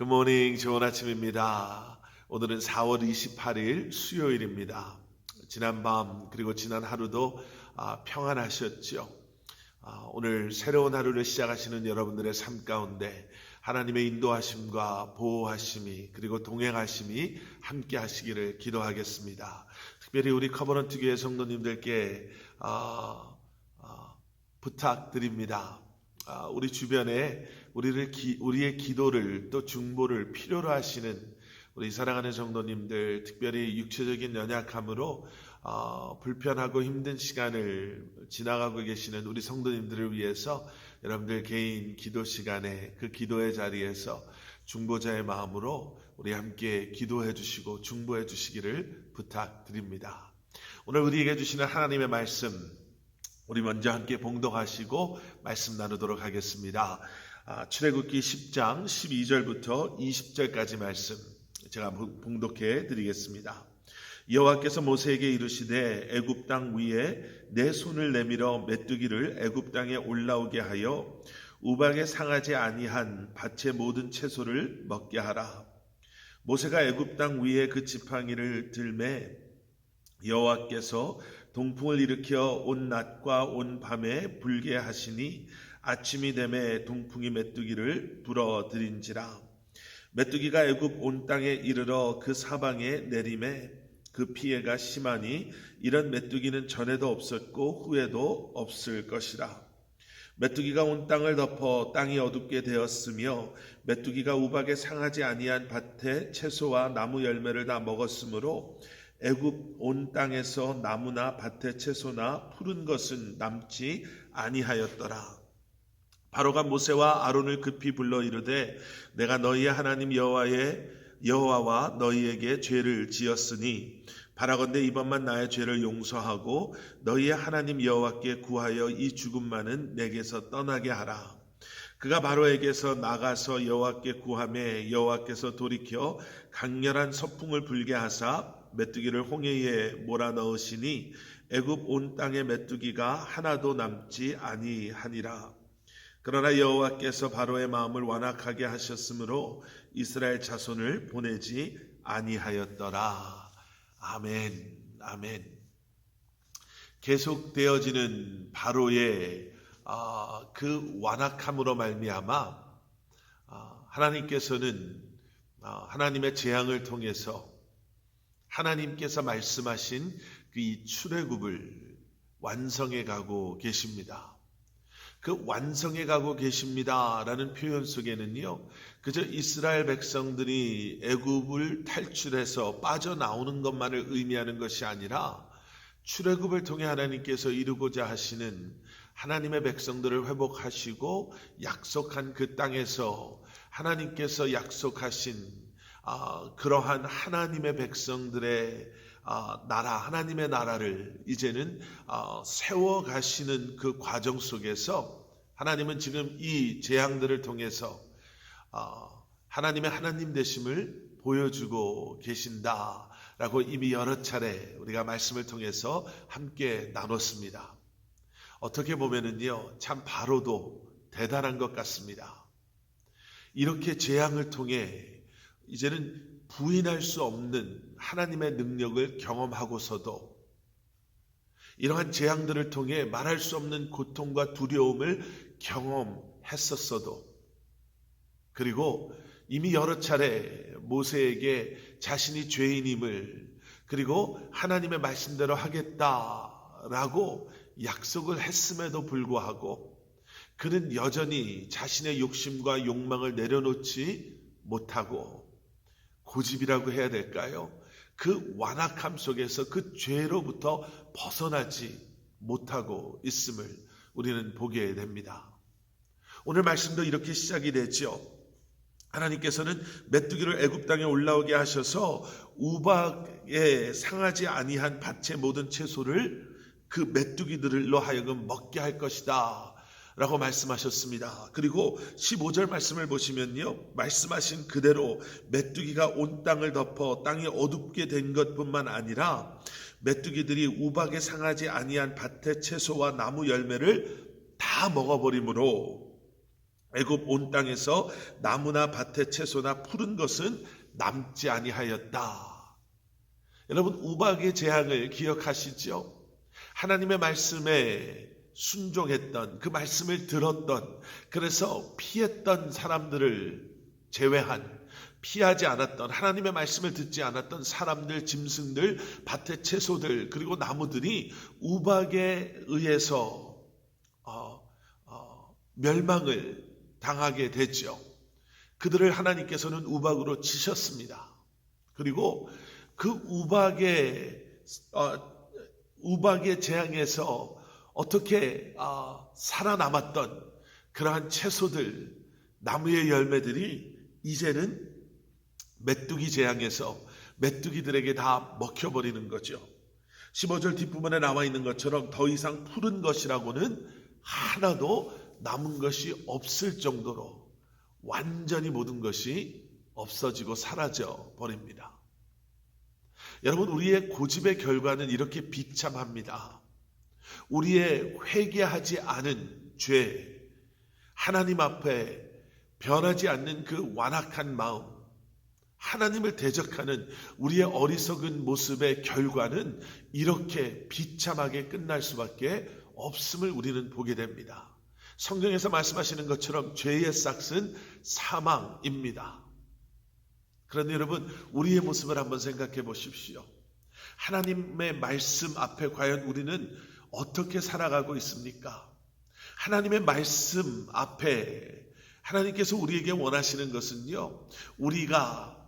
굿모닝, 좋은 아침입니다. 오늘은 4월 28일 수요일입니다. 지난밤 그리고 지난 하루도 평안하셨죠? 오늘 새로운 하루를 시작하시는 여러분들의 삶 가운데 하나님의 인도하심과 보호하심이 그리고 동행하심이 함께 하시기를 기도하겠습니다. 특별히 우리 커버넌트 교회 성도님들께 부탁드립니다. 우리 주변에 우리의 기도를 또 중보를 필요로 하시는 우리 사랑하는 성도님들, 특별히 육체적인 연약함으로 불편하고 힘든 시간을 지나가고 계시는 우리 성도님들을 위해서 여러분들 개인 기도 시간에 그 기도의 자리에서 중보자의 마음으로 우리 함께 기도해 주시고 중보해 주시기를 부탁드립니다. 오늘 우리에게 주시는 하나님의 말씀, 우리 먼저 함께 봉독하시고 말씀 나누도록 하겠습니다. 출애굽기 10장 12절부터 20절까지 말씀 제가 봉독해 드리겠습니다. 여호와께서 모세에게 이르시되 애굽 땅 위에 내 손을 내밀어 메뚜기를 애굽 땅에 올라오게 하여 우박에 상하지 아니한 밭의 모든 채소를 먹게 하라. 모세가 애굽 땅 위에 그 지팡이를 들매 여호와께서 동풍을 일으켜 온 낮과 온 밤에 불게 하시니 아침이 되매 동풍이 메뚜기를 불어들인지라. 메뚜기가 애굽 온 땅에 이르러 그 사방에 내림에 그 피해가 심하니 이런 메뚜기는 전에도 없었고 후에도 없을 것이라. 메뚜기가 온 땅을 덮어 땅이 어둡게 되었으며 메뚜기가 우박에 상하지 아니한 밭의 채소와 나무 열매를 다 먹었으므로 애굽 온 땅에서 나무나 밭의 채소나 푸른 것은 남지 아니하였더라. 바로가 모세와 아론을 급히 불러 이르되 내가 너희의 하나님 여호와와 너희에게 죄를 지었으니 바라건대 이번만 나의 죄를 용서하고 너희의 하나님 여호와께 구하여 이 죽음만은 내게서 떠나게 하라. 그가 바로에게서 나가서 여호와께 구하매 여호와께서 돌이켜 강렬한 서풍을 불게 하사 메뚜기를 홍해에 몰아넣으시니 애굽 온 땅의 메뚜기가 하나도 남지 아니하니라. 그러나 여호와께서 바로의 마음을 완악하게 하셨으므로 이스라엘 자손을 보내지 아니하였더라. 아멘, 아멘. 계속되어지는 바로의 그 완악함으로 말미암아 하나님께서는 하나님의 재앙을 통해서 하나님께서 말씀하신 그 이 출애굽을 완성해 가고 계십니다. 그 완성해 가고 계십니다라는 표현 속에는요, 그저 이스라엘 백성들이 애굽을 탈출해서 빠져나오는 것만을 의미하는 것이 아니라 출애굽을 통해 하나님께서 이루고자 하시는 하나님의 백성들을 회복하시고 약속한 그 땅에서 하나님께서 약속하신 그러한 하나님의 백성들의 나라, 하나님의 나라를 이제는 세워가시는 그 과정 속에서 하나님은 지금 이 재앙들을 통해서 하나님의 하나님 되심을 보여주고 계신다라고 이미 여러 차례 우리가 말씀을 통해서 함께 나눴습니다. 어떻게 보면은요, 참 바로도 대단한 것 같습니다. 이렇게 재앙을 통해 이제는 부인할 수 없는 하나님의 능력을 경험하고서도 이러한 재앙들을 통해 말할 수 없는 고통과 두려움을 경험했었어도 그리고 이미 여러 차례 모세에게 자신이 죄인임을 그리고 하나님의 말씀대로 하겠다라고 약속을 했음에도 불구하고 그는 여전히 자신의 욕심과 욕망을 내려놓지 못하고 고집이라고 해야 될까요? 그 완악함 속에서 그 죄로부터 벗어나지 못하고 있음을 우리는 보게 됩니다. 오늘 말씀도 이렇게 시작이 되죠. 하나님께서는 메뚜기를 애굽 땅에 올라오게 하셔서 우박에 상하지 아니한 밭의 모든 채소를 그 메뚜기들로 하여금 먹게 할 것이다 라고 말씀하셨습니다. 그리고 15절 말씀을 보시면요, 말씀하신 그대로 메뚜기가 온 땅을 덮어 땅이 어둡게 된 것뿐만 아니라 메뚜기들이 우박에 상하지 아니한 밭의 채소와 나무 열매를 다 먹어버리므로 애굽 온 땅에서 나무나 밭의 채소나 푸른 것은 남지 아니하였다. 여러분, 우박의 재앙을 기억하시죠? 하나님의 말씀에 순종했던, 그 말씀을 들었던, 그래서 피했던 사람들을 제외한, 피하지 않았던, 하나님의 말씀을 듣지 않았던 사람들, 짐승들, 밭의 채소들, 그리고 나무들이 우박에 의해서 멸망을 당하게 되죠. 그들을 하나님께서는 우박으로 치셨습니다. 그리고 그 우박의 재앙에서 어떻게 살아남았던 그러한 채소들, 나무의 열매들이 이제는 메뚜기 재앙에서 메뚜기들에게 다 먹혀버리는 거죠. 15절 뒷부분에 나와 있는 것처럼 더 이상 푸른 것이라고는 하나도 남은 것이 없을 정도로 완전히 모든 것이 없어지고 사라져 버립니다. 여러분, 우리의 고집의 결과는 이렇게 비참합니다. 우리의 회개하지 않은 죄, 하나님 앞에 변하지 않는 그 완악한 마음, 하나님을 대적하는 우리의 어리석은 모습의 결과는 이렇게 비참하게 끝날 수밖에 없음을 우리는 보게 됩니다. 성경에서 말씀하시는 것처럼 죄의 싹은 사망입니다. 그런데 여러분, 우리의 모습을 한번 생각해 보십시오. 하나님의 말씀 앞에 과연 우리는 어떻게 살아가고 있습니까? 하나님의 말씀 앞에 하나님께서 우리에게 원하시는 것은요, 우리가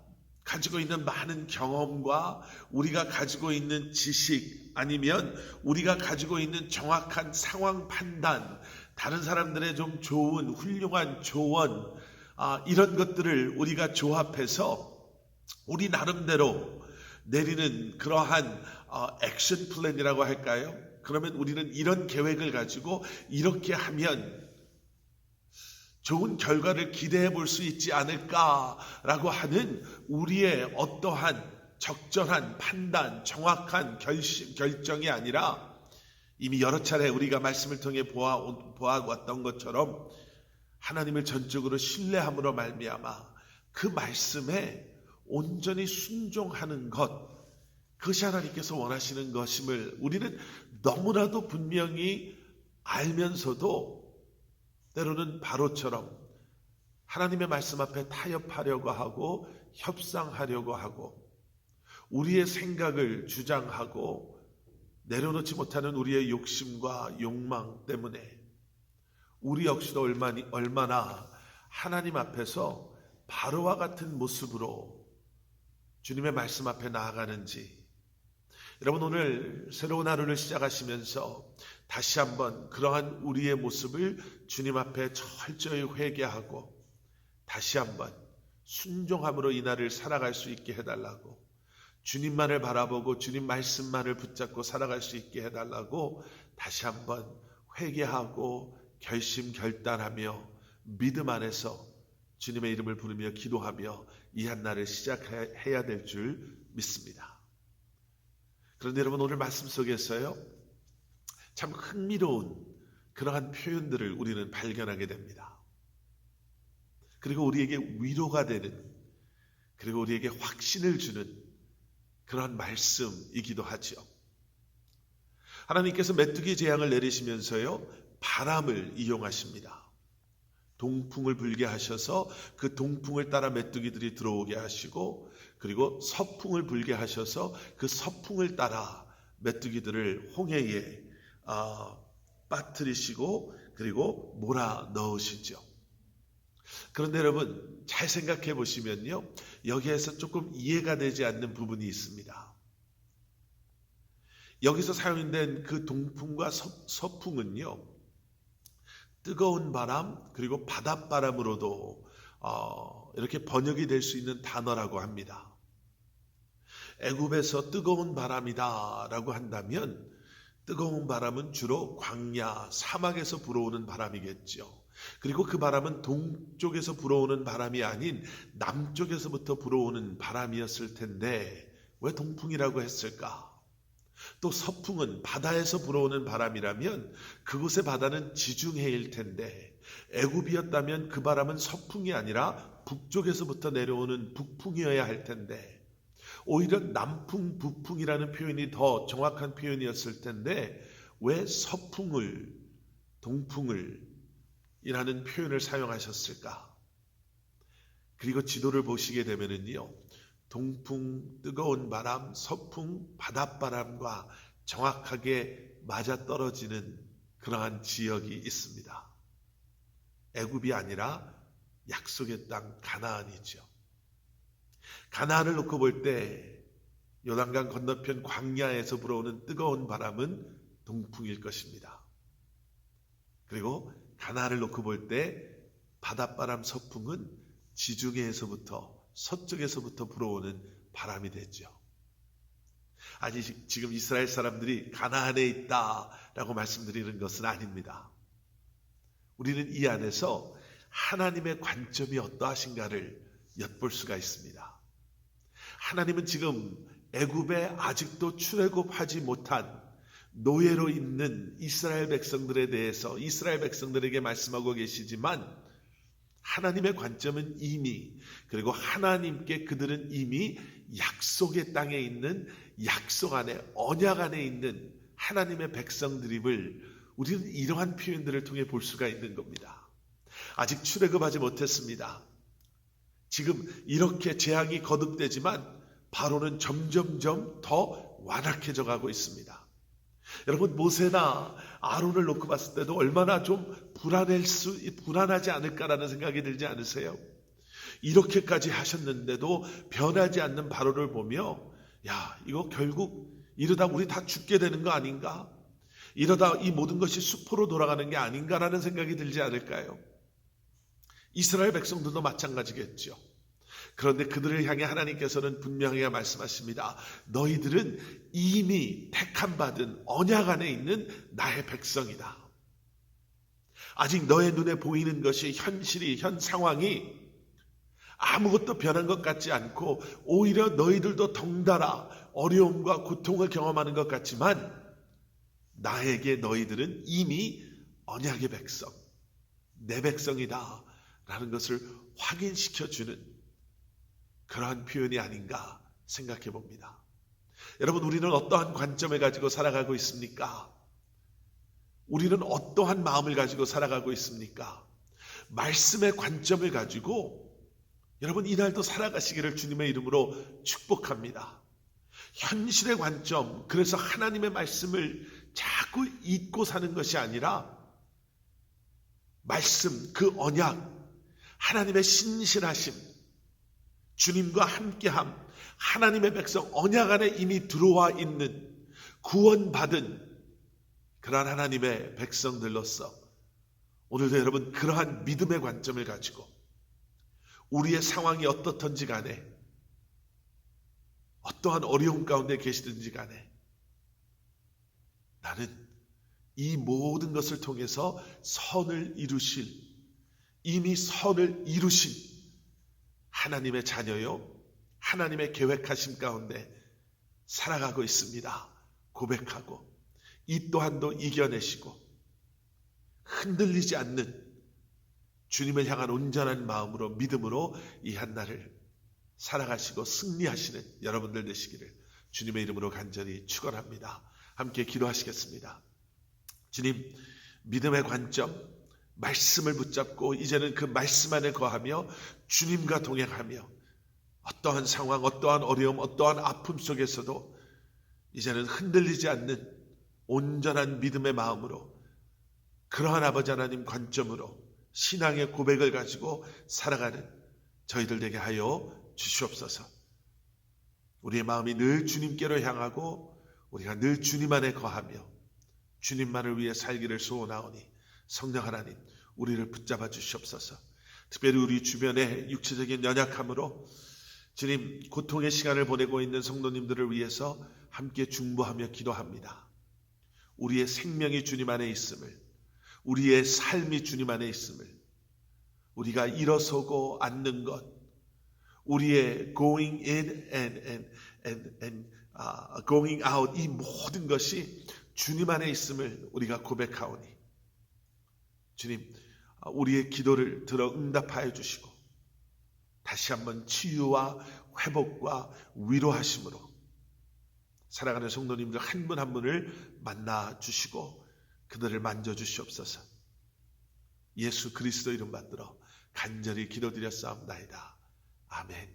가지고 있는 많은 경험과 우리가 가지고 있는 지식, 아니면 우리가 가지고 있는 정확한 상황 판단, 다른 사람들의 좀 좋은 훌륭한 조언, 이런 것들을 우리가 조합해서 우리 나름대로 내리는 그러한 액션 플랜이라고 할까요? 그러면 우리는 이런 계획을 가지고 이렇게 하면 좋은 결과를 기대해 볼 수 있지 않을까라고 하는 우리의 어떠한 적절한 판단, 정확한 결정이 아니라 이미 여러 차례 우리가 말씀을 통해 보아왔던 것처럼 하나님을 전적으로 신뢰함으로 말미암아 그 말씀에 온전히 순종하는 것, 그것이 하나님께서 원하시는 것임을 우리는 너무나도 분명히 알면서도 때로는 바로처럼 하나님의 말씀 앞에 타협하려고 하고 협상하려고 하고 우리의 생각을 주장하고 내려놓지 못하는 우리의 욕심과 욕망 때문에 우리 역시도 얼마나 하나님 앞에서 바로와 같은 모습으로 주님의 말씀 앞에 나아가는지, 여러분, 오늘 새로운 하루를 시작하시면서 다시 한번 그러한 우리의 모습을 주님 앞에 철저히 회개하고 다시 한번 순종함으로 이 날을 살아갈 수 있게 해달라고, 주님만을 바라보고 주님 말씀만을 붙잡고 살아갈 수 있게 해달라고 다시 한번 회개하고 결단하며 믿음 안에서 주님의 이름을 부르며 기도하며 이 한날을 시작해야 될 줄 믿습니다. 그런데 여러분, 오늘 말씀 속에서요, 참 흥미로운 그러한 표현들을 우리는 발견하게 됩니다. 그리고 우리에게 위로가 되는, 그리고 우리에게 확신을 주는 그런 말씀이기도 하죠. 하나님께서 메뚜기 재앙을 내리시면서요, 바람을 이용하십니다. 동풍을 불게 하셔서 그 동풍을 따라 메뚜기들이 들어오게 하시고, 그리고 서풍을 불게 하셔서 그 서풍을 따라 메뚜기들을 홍해에 빠뜨리시고 그리고 몰아 넣으시죠. 그런데 여러분, 잘 생각해 보시면요, 여기에서 조금 이해가 되지 않는 부분이 있습니다. 여기서 사용된 그 동풍과 서풍은요, 뜨거운 바람 그리고 바닷바람으로도 이렇게 번역이 될 수 있는 단어라고 합니다. 애굽에서 뜨거운 바람이다 라고 한다면 뜨거운 바람은 주로 광야, 사막에서 불어오는 바람이겠죠. 그리고 그 바람은 동쪽에서 불어오는 바람이 아닌 남쪽에서부터 불어오는 바람이었을 텐데 왜 동풍이라고 했을까? 또 서풍은 바다에서 불어오는 바람이라면 그곳의 바다는 지중해일 텐데, 애굽이었다면 그 바람은 서풍이 아니라 북쪽에서부터 내려오는 북풍이어야 할 텐데, 오히려 남풍, 북풍이라는 표현이 더 정확한 표현이었을 텐데 왜 서풍을, 동풍을 이라는 표현을 사용하셨을까? 그리고 지도를 보시게 되면은요, 동풍, 뜨거운 바람, 서풍, 바닷바람과 정확하게 맞아떨어지는 그러한 지역이 있습니다. 애굽이 아니라 약속의 땅 가나안이죠. 가나안을 놓고 볼 때 요단강 건너편 광야에서 불어오는 뜨거운 바람은 동풍일 것입니다. 그리고 가나안을 놓고 볼 때 바닷바람 서풍은 지중해에서부터 서쪽에서부터 불어오는 바람이 되죠. 아직 지금 이스라엘 사람들이 가나안에 있다라고 말씀드리는 것은 아닙니다. 우리는 이 안에서 하나님의 관점이 어떠하신가를 엿볼 수가 있습니다. 하나님은 지금 애굽에 아직도 출애굽하지 못한 노예로 있는 이스라엘 백성들에 대해서 이스라엘 백성들에게 말씀하고 계시지만, 하나님의 관점은 이미, 그리고 하나님께 그들은 이미 약속의 땅에 있는, 약속 안에, 언약 안에 있는 하나님의 백성들임을 우리는 이러한 표현들을 통해 볼 수가 있는 겁니다. 아직 출애굽하지 못했습니다. 지금 이렇게 재앙이 거듭되지만 바로는 점점점 더 완악해져 가고 있습니다. 여러분, 모세나 아론을 놓고 봤을 때도 얼마나 좀 불안하지 않을까라는 생각이 들지 않으세요? 이렇게까지 하셨는데도 변하지 않는 바로를 보며, 야, 이거 결국 이러다 우리 다 죽게 되는 거 아닌가? 이러다 이 모든 것이 수포로 돌아가는 게 아닌가라는 생각이 들지 않을까요? 이스라엘 백성들도 마찬가지겠죠. 그런데 그들을 향해 하나님께서는 분명히 말씀하십니다. 너희들은 이미 택함 받은 언약 안에 있는 나의 백성이다. 아직 너의 눈에 보이는 것이 현실이, 현 상황이 아무것도 변한 것 같지 않고 오히려 너희들도 덩달아 어려움과 고통을 경험하는 것 같지만, 나에게 너희들은 이미 언약의 백성, 내 백성이다 라는 것을 확인시켜주는 그러한 표현이 아닌가 생각해 봅니다. 여러분, 우리는 어떠한 관점을 가지고 살아가고 있습니까? 우리는 어떠한 마음을 가지고 살아가고 있습니까? 말씀의 관점을 가지고 여러분, 이날도 살아가시기를 주님의 이름으로 축복합니다. 현실의 관점, 그래서 하나님의 말씀을 자꾸 잊고 사는 것이 아니라 말씀, 그 언약, 하나님의 신실하심, 주님과 함께함, 하나님의 백성 언약 안에 이미 들어와 있는 구원받은 그러한 하나님의 백성들로서 오늘도 여러분 그러한 믿음의 관점을 가지고 우리의 상황이 어떻든지 간에, 어떠한 어려움 가운데 계시든지 간에 나는 이 모든 것을 통해서 선을 이루실, 이미 선을 이루신 하나님의 자녀요, 하나님의 계획하심 가운데 살아가고 있습니다 고백하고, 이 또한도 이겨내시고 흔들리지 않는 주님을 향한 온전한 마음으로, 믿음으로 이 한날을 살아가시고 승리하시는 여러분들 되시기를 주님의 이름으로 간절히 축원합니다. 함께 기도하시겠습니다. 주님, 믿음의 관점, 말씀을 붙잡고 이제는 그 말씀 안에 거하며 주님과 동행하며 어떠한 상황, 어떠한 어려움, 어떠한 아픔 속에서도 이제는 흔들리지 않는 온전한 믿음의 마음으로, 그러한 아버지 하나님 관점으로 신앙의 고백을 가지고 살아가는 저희들 되게 하여 주시옵소서. 우리의 마음이 늘 주님께로 향하고 우리가 늘 주님 안에 거하며 주님만을 위해 살기를 소원하오니 성령 하나님, 우리를 붙잡아 주시옵소서. 특별히 우리 주변의 육체적인 연약함으로 주님 고통의 시간을 보내고 있는 성도님들을 위해서 함께 중보하며 기도합니다. 우리의 생명이 주님 안에 있음을, 우리의 삶이 주님 안에 있음을, 우리가 일어서고 앉는 것, 우리의 going in and going out, 이 모든 것이 주님 안에 있음을 우리가 고백하오니 주님, 우리의 기도를 들어 응답하여 주시고 다시 한번 치유와 회복과 위로하심으로 사랑하는 성도님들 한 분 한 분을 만나 주시고 그들을 만져 주시옵소서. 예수 그리스도 이름 받들어 간절히 기도드렸사옵나이다. 아멘.